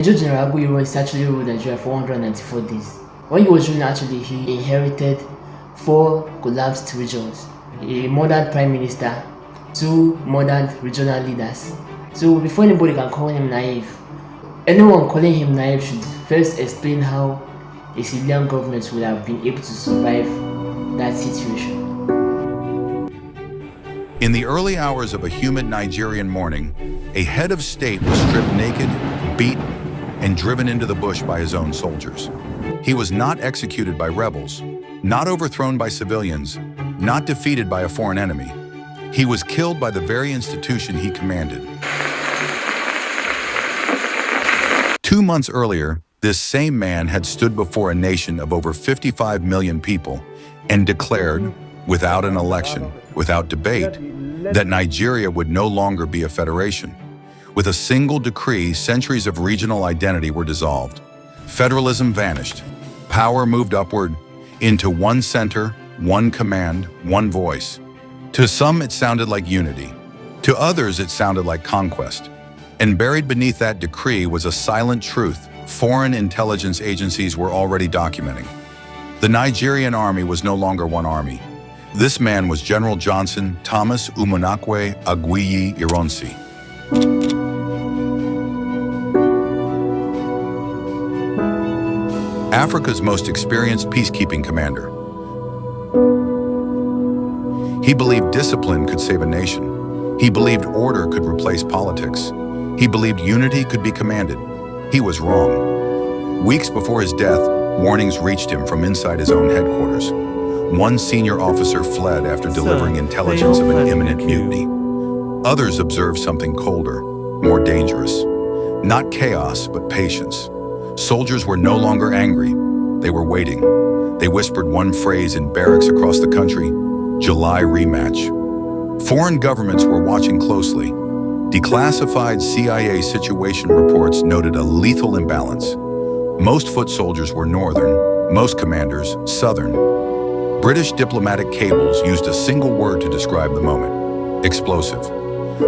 Major General Aguiyi-Ironsi actually ruled Nigeria for 194 days. When he was ruling, actually, he inherited four collapsed regions, a modern prime minister, two modern regional leaders. So before anybody can call him naive, anyone calling him naive should first explain how a civilian government would have been able to survive that situation. In the early hours of a humid Nigerian morning, a head of state was stripped naked, beaten, and driven into the bush by his own soldiers. He was not executed by rebels, not overthrown by civilians, not defeated by a foreign enemy. He was killed by the very institution he commanded. 2 months earlier, this same man had stood before a nation of over 55 million people and declared, without an election, without debate, that Nigeria would no longer be a federation. With a single decree, centuries of regional identity were dissolved. Federalism vanished. Power moved upward into one center, one command, one voice. To some, it sounded like unity. To others, it sounded like conquest. And buried beneath that decree was a silent truth foreign intelligence agencies were already documenting. The Nigerian army was no longer one army. This man was General Johnson Thomas Umunakwe Aguiyi-Ironsi. Africa's most experienced peacekeeping commander. He believed discipline could save a nation. He believed order could replace politics. He believed unity could be commanded. He was wrong. Weeks before his death, warnings reached him from inside his own headquarters. One senior officer fled after delivering intelligence of an imminent mutiny. Others observed something colder, more dangerous. Not chaos, but patience. Soldiers were no longer angry. They were waiting. They whispered one phrase in barracks across the country: July rematch. Foreign governments were watching closely. Declassified CIA situation reports noted a lethal imbalance. Most foot soldiers were northern, most commanders southern. British diplomatic cables used a single word to describe the moment: explosive.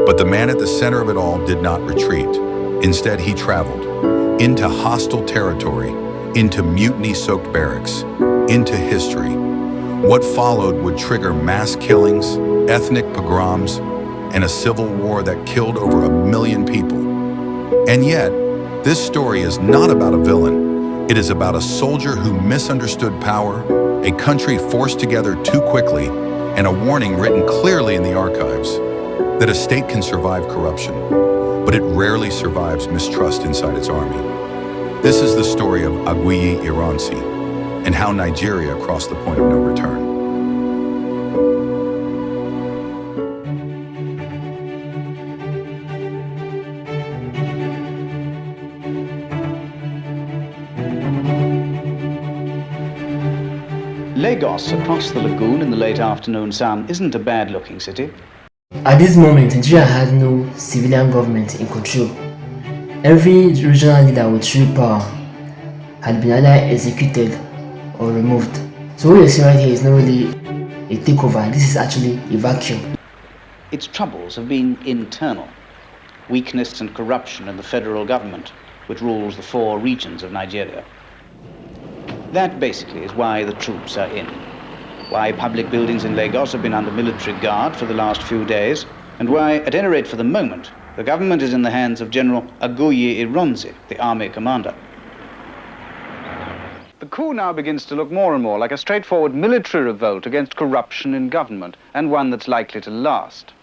But the man at the center of it all did not retreat. Instead, he traveled into hostile territory, into mutiny-soaked barracks, into history. What followed would trigger mass killings, ethnic pogroms, and a civil war that killed over 1 million people. And yet, this story is not about a villain. It is about a soldier who misunderstood power, a country forced together too quickly, and a warning written clearly in the archives that a state can survive corruption, but it rarely survives mistrust inside its army. This is the story of Aguiyi-Ironsi and how Nigeria crossed the point of no return. Lagos, across the lagoon in the late afternoon sun, isn't a bad-looking city. At this moment, Nigeria had no civilian government in control. Every regional leader with true power had been either executed or removed. So what you're seeing right here is not really a takeover, this is actually a vacuum. Its troubles have been internal. Weakness and corruption in the federal government, which rules the 4 regions of Nigeria. That basically is why the troops are in. Why public buildings in Lagos have been under military guard for the last few days, and why, at any rate for the moment, the government is in the hands of General Aguiyi-Ironsi, the army commander. The coup now begins to look more and more like a straightforward military revolt against corruption in government, and one that's likely to last.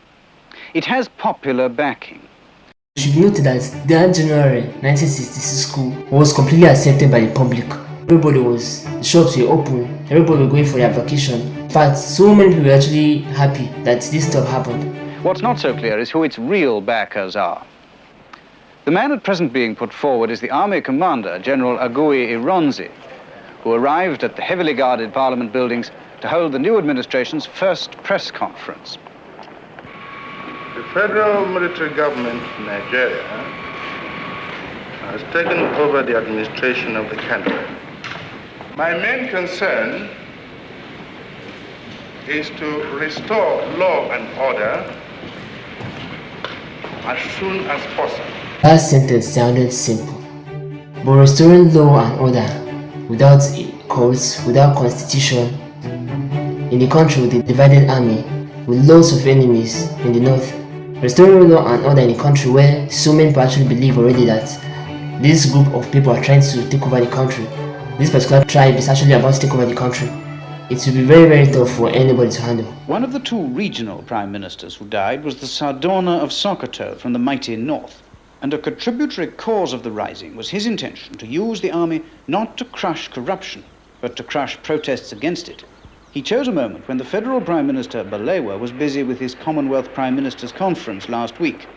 It has popular backing. You should note that that January 1966 coup was completely accepted by the public. Everybody was, the shops were open, everybody was going for their vacation. In fact, so many people were actually happy that this stuff happened. What's not so clear is who its real backers are. The man at present being put forward is the army commander, General Aguiyi-Ironsi, who arrived at the heavily guarded parliament buildings to hold the new administration's first press conference. The federal military government in Nigeria has taken over the administration of the country. My main concern is to restore law and order as soon as possible. That sentence sounded simple, But restoring law and order without courts, without constitution, in the country with a divided army, with lots of enemies in the north, restoring law and order in a country where so many people actually believe already that this group of people are trying to take over the country, this particular tribe is actually about to take over the country, it will be very, very tough for anybody to handle. One of the two regional prime ministers who died was the Sardona of Sokoto from the mighty north, and a contributory cause of the rising was his intention to use the army not to crush corruption, but to crush protests against it. He chose a moment when the federal Prime Minister Balewa was busy with his Commonwealth Prime Ministers' Conference last week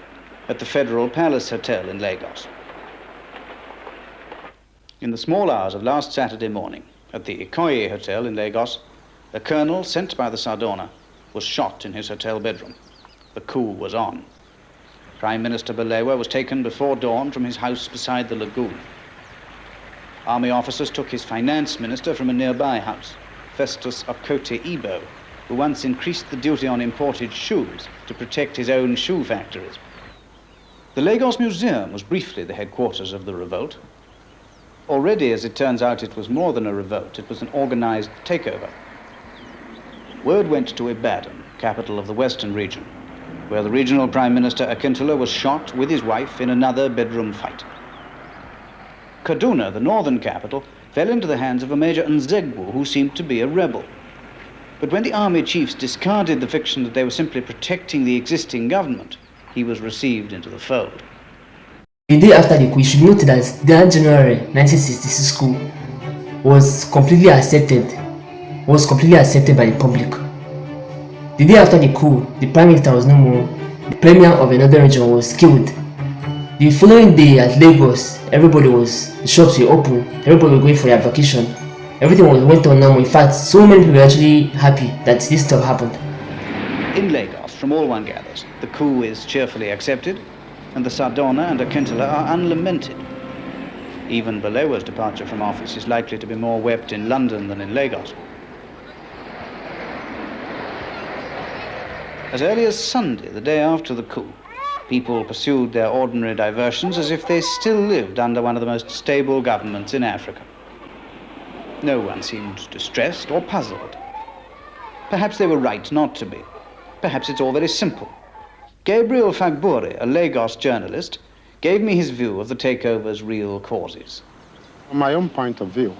at the Federal Palace Hotel in Lagos. In the small hours of last Saturday morning, at the Aguiyi Hotel in Lagos, a colonel sent by the Sardona was shot in his hotel bedroom. The coup was on. Prime Minister Balewa was taken before dawn from his house beside the lagoon. Army officers took his finance minister from a nearby house, Festus Okote Ibo, who once increased the duty on imported shoes to protect his own shoe factories. The Lagos Museum was briefly the headquarters of the revolt. Already, as it turns out, it was more than a revolt. It was an organized takeover. Word went to Ibadan, capital of the western region, where the regional Prime Minister Akintola was shot with his wife in another bedroom fight. Kaduna, the northern capital, fell into the hands of a Major Nzegbu who seemed to be a rebel. But when the army chiefs discarded the fiction that they were simply protecting the existing government, he was received into the fold. The day after the coup, you should note that that January 1966 coup was completely accepted by the public. The day after the coup, the Prime Minister was no more. The Premier of another region was killed. The following day at Lagos, the shops were open, everybody was going for their vacation. Everything went on normal. In fact, so many people were actually happy that this stuff happened. In Lagos, from all one gathers, the coup is cheerfully accepted, and the Sardona and Akintola are unlamented. Even Balewa's departure from office is likely to be more wept in London than in Lagos. As early as Sunday, the day after the coup, people pursued their ordinary diversions as if they still lived under one of the most stable governments in Africa. No one seemed distressed or puzzled. Perhaps they were right not to be. Perhaps it's all very simple. Gabriel Fagbore, a Lagos journalist, gave me his view of the takeover's real causes. From my own point of view,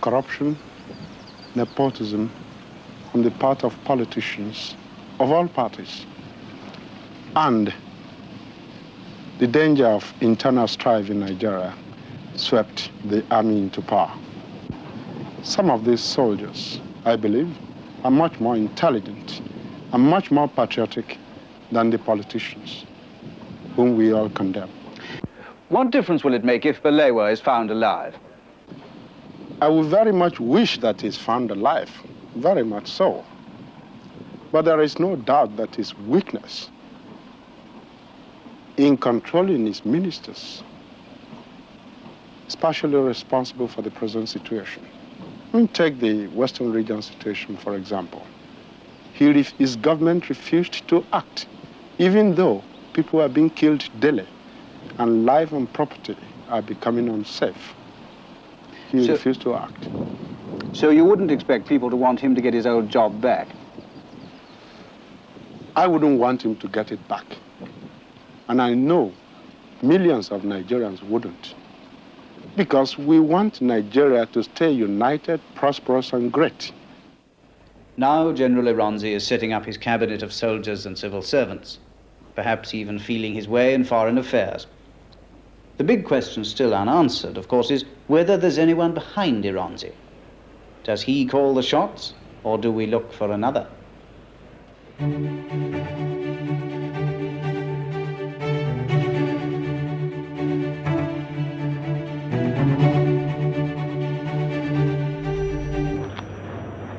corruption, nepotism on the part of politicians of all parties, and the danger of internal strife in Nigeria swept the army into power. Some of these soldiers, I believe, are much more intelligent and much more patriotic than the politicians, whom we all condemn. What difference will it make if Balewa is found alive? I would very much wish that he's found alive, very much so. But there is no doubt that his weakness in controlling his ministers is partially responsible for the present situation. Take the Western region situation, for example. His government refused to act, even though people are being killed daily and life and property are becoming unsafe. He refused to act. So you wouldn't expect people to want him to get his old job back? I wouldn't want him to get it back. And I know millions of Nigerians wouldn't. Because we want Nigeria to stay united, prosperous, and great. Now General Ironsi is setting up his cabinet of soldiers and civil servants, perhaps even feeling his way in foreign affairs. The big question still unanswered, of course, is whether there's anyone behind Ironsi. Does he call the shots, or do we look for another?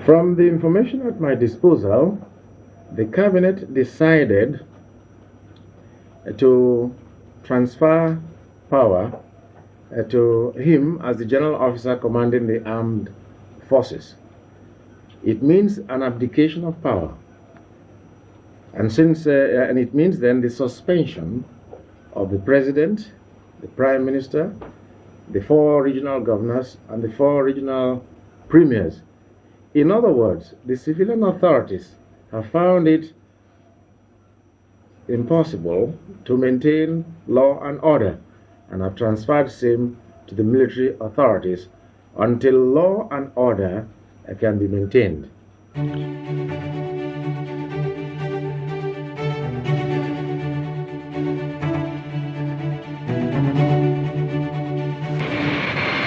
From the information at my disposal, the cabinet decided to transfer power to him as the general officer commanding the armed forces. It means an abdication of power, and it means then the suspension of the president the Prime Minister, the 4 regional governors, and the 4 regional premiers. In other words, the civilian authorities have found it impossible to maintain law and order and have transferred same to the military authorities until law and order can be maintained.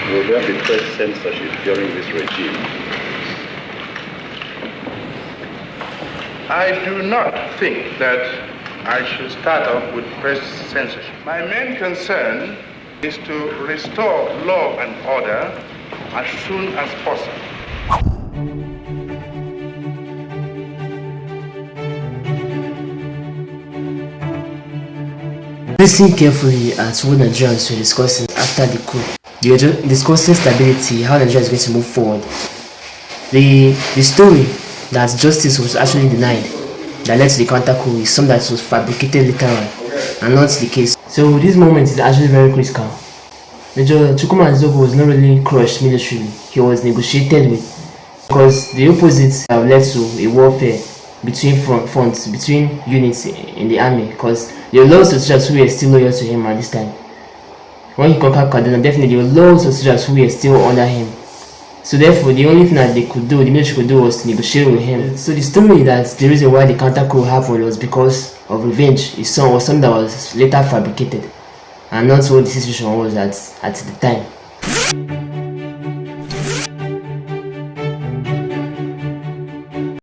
Will there be press censorship during this regime? I do not think that I should start off with press censorship. My main concern is to restore law and order as soon as possible. Listen carefully at what Nigerians were discussing after the coup. They were discussing stability, how Nigeria is going to move forward. The story that justice was actually denied that led to the counter coup is something that was fabricated later on and not the case. So this moment is actually very critical. Major Chukwuma Zogo was not really crushed militarily, he was negotiated with, because the opposites have led to a warfare between fronts, between units in the army, because there were lots of soldiers who were still loyal to him at this time. When he conquered Kaduna, definitely there were lots of soldiers who were still under him. So therefore, the only thing that they could do, the military could do, was to negotiate with him. So the story that the reason why the counter coup happened was because of revenge was something that was later fabricated, and not what the situation was at the time.